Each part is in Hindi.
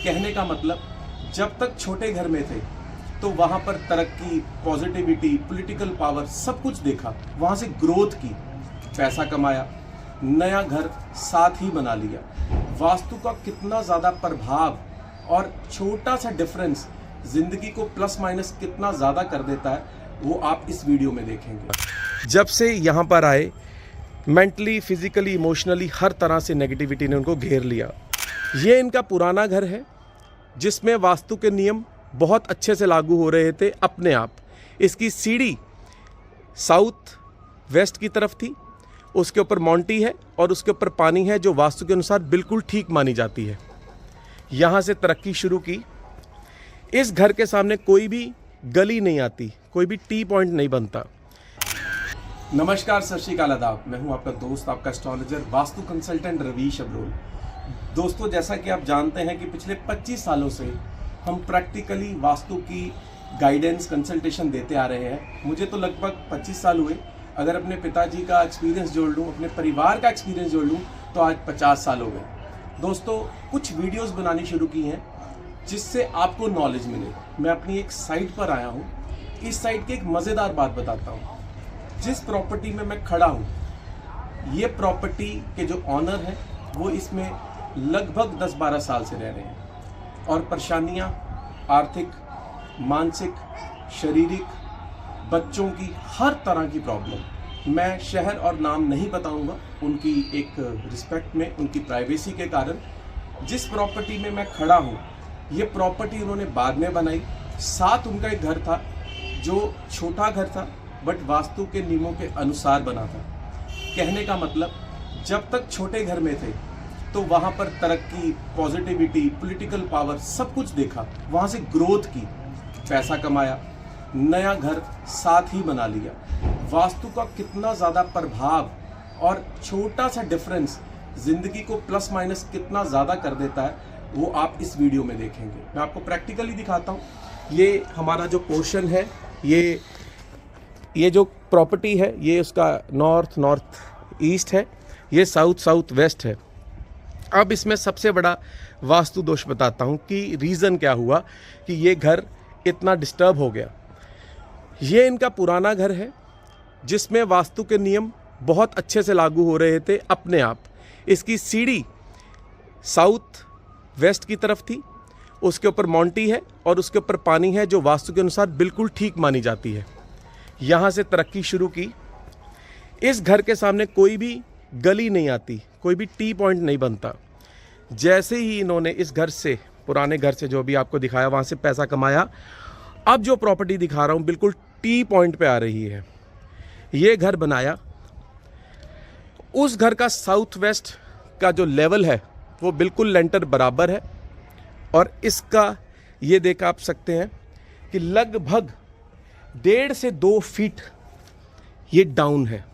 कहने का मतलब, जब तक छोटे घर में थे तो वहां पर तरक्की, पॉजिटिविटी, पॉलिटिकल पावर सब कुछ देखा, वहां से ग्रोथ की, पैसा कमाया, नया घर साथ ही बना लिया। वास्तु का कितना ज़्यादा प्रभाव और छोटा सा डिफरेंस जिंदगी को प्लस माइनस कितना ज़्यादा कर देता है, वो आप इस वीडियो में देखेंगे। जब से यहाँ पर आए, मेंटली, फिजिकली, इमोशनली हर तरह से नेगेटिविटी ने उनको घेर लिया। ये इनका पुराना घर है जिसमें वास्तु के नियम बहुत अच्छे से लागू हो रहे थे अपने आप। इसकी सीढ़ी साउथ वेस्ट की तरफ थी, उसके ऊपर माउंटी है और उसके ऊपर पानी है जो वास्तु के अनुसार बिल्कुल ठीक मानी जाती है। यहाँ से तरक्की शुरू की। इस घर के सामने कोई भी गली नहीं आती, कोई भी टी पॉइंट नहीं बनता। नमस्कार, सत श्री अकाल, आदाब। मैं हूँ आपका दोस्त, आपका एस्ट्रोलॉजर, वास्तु कंसल्टेंट रवीश अब्रोल। दोस्तों, जैसा कि आप जानते हैं कि पिछले 25 सालों से हम प्रैक्टिकली वास्तु की गाइडेंस, कंसल्टेशन देते आ रहे हैं। मुझे तो लगभग 25 साल हुए। अगर अपने पिताजी का एक्सपीरियंस जोड़ लूँ, अपने परिवार का एक्सपीरियंस जोड़ लूँ, तो आज 50 साल हो गए। दोस्तों, कुछ वीडियोस बनानी शुरू की हैं जिससे आपको नॉलेज मिले। मैं अपनी एक साइट पर आया हूँ। इस साइट की एक मज़ेदार बात बताता हूँ। जिस प्रॉपर्टी में मैं खड़ा हूँ, ये प्रॉपर्टी के जो ऑनर हैं वो इसमें लगभग 10-12 साल से रह रहे हैं और परेशानियाँ आर्थिक, मानसिक, शारीरिक, बच्चों की हर तरह की प्रॉब्लम। मैं शहर और नाम नहीं बताऊंगा, उनकी एक रिस्पेक्ट में, उनकी प्राइवेसी के कारण। जिस प्रॉपर्टी में मैं खड़ा हूँ, ये प्रॉपर्टी उन्होंने बाद में बनाई। साथ उनका एक घर था जो छोटा घर था बट वास्तु के नियमों के अनुसार बना था। कहने का मतलब, जब तक छोटे घर में थे तो वहाँ पर तरक्की, पॉजिटिविटी, पॉलिटिकल पावर सब कुछ देखा, वहाँ से ग्रोथ की, पैसा कमाया, नया घर साथ ही बना लिया। वास्तु का कितना ज़्यादा प्रभाव और छोटा सा डिफरेंस जिंदगी को प्लस माइनस कितना ज़्यादा कर देता है, वो आप इस वीडियो में देखेंगे। मैं आपको प्रैक्टिकली दिखाता हूँ। ये हमारा जो पोर्शन है, ये जो प्रॉपर्टी है, ये उसका नॉर्थ ईस्ट है, ये साउथ वेस्ट है। अब इसमें सबसे बड़ा वास्तु दोष बताता हूँ कि रीज़न क्या हुआ कि ये घर इतना डिस्टर्ब हो गया। ये इनका पुराना घर है जिसमें वास्तु के नियम बहुत अच्छे से लागू हो रहे थे अपने आप। इसकी सीढ़ी साउथ वेस्ट की तरफ थी, उसके ऊपर माउंटी है और उसके ऊपर पानी है जो वास्तु के अनुसार बिल्कुल ठीक मानी जाती है। यहाँ से तरक्की शुरू की। इस घर के सामने कोई भी गली नहीं आती, कोई भी टी पॉइंट नहीं बनता। जैसे ही इन्होंने इस घर से, पुराने घर से जो भी आपको दिखाया, वहाँ से पैसा कमाया, अब जो प्रॉपर्टी दिखा रहा हूँ बिल्कुल टी पॉइंट पे आ रही है। ये घर बनाया, उस घर का साउथ वेस्ट का जो लेवल है वो बिल्कुल लेंटर बराबर है और इसका ये देख आप सकते हैं कि लगभग 1.5 से 2 फीट ये डाउन है।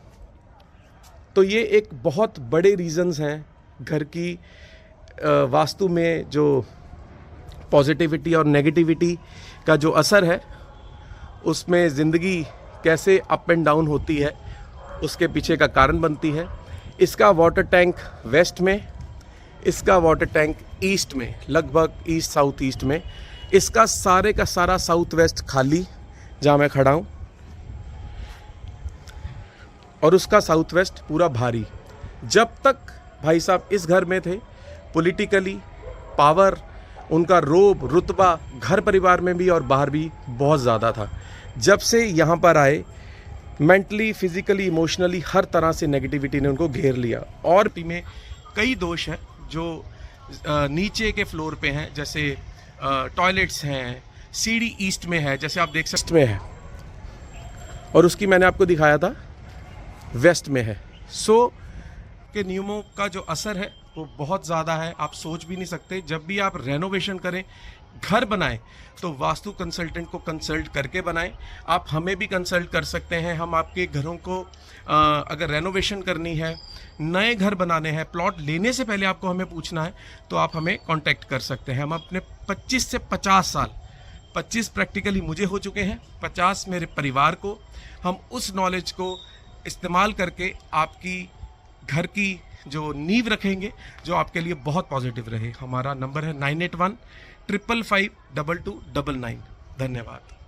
तो ये एक बहुत बड़े रीज़न्स हैं घर की वास्तु में जो पॉजिटिविटी और नेगेटिविटी का जो असर है, उसमें ज़िंदगी कैसे अप एंड डाउन होती है, उसके पीछे का कारण बनती है। इसका वाटर टैंक वेस्ट में, इसका वाटर टैंक ईस्ट में, लगभग ईस्ट साउथ ईस्ट में। इसका सारे का सारा साउथ वेस्ट खाली जहाँ मैं खड़ा हूँ, और उसका साउथ वेस्ट पूरा भारी। जब तक भाई साहब इस घर में थे, पॉलिटिकली पावर, उनका रोब, रुतबा घर परिवार में भी और बाहर भी बहुत ज़्यादा था। जब से यहाँ पर आए, मेंटली, फिजिकली, इमोशनली हर तरह से नेगेटिविटी ने उनको घेर लिया। और में कई दोष हैं जो नीचे के फ्लोर पे हैं, जैसे टॉयलेट्स हैं, सीढ़ी ईस्ट में है, जैसे आप देख सकते में है, और उसकी मैंने आपको दिखाया था वेस्ट में है। सो के नियमों का जो असर है वो बहुत ज़्यादा है, आप सोच भी नहीं सकते। जब भी आप रेनोवेशन करें, घर बनाएं, तो वास्तु कंसल्टेंट को कंसल्ट करके बनाएं। आप हमें भी कंसल्ट कर सकते हैं। हम आपके घरों को अगर रेनोवेशन करनी है, नए घर बनाने हैं, प्लॉट लेने से पहले आपको हमें पूछना है, तो आप हमें कांटेक्ट कर सकते हैं। हम अपने 25 से 50 साल, 25 प्रैक्टिकली मुझे हो चुके हैं, 50 मेरे परिवार को, हम उस नॉलेज को इस्तेमाल करके आपकी घर की जो नींव रखेंगे जो आपके लिए बहुत पॉजिटिव रहे। हमारा नंबर है 981 555 2299। धन्यवाद।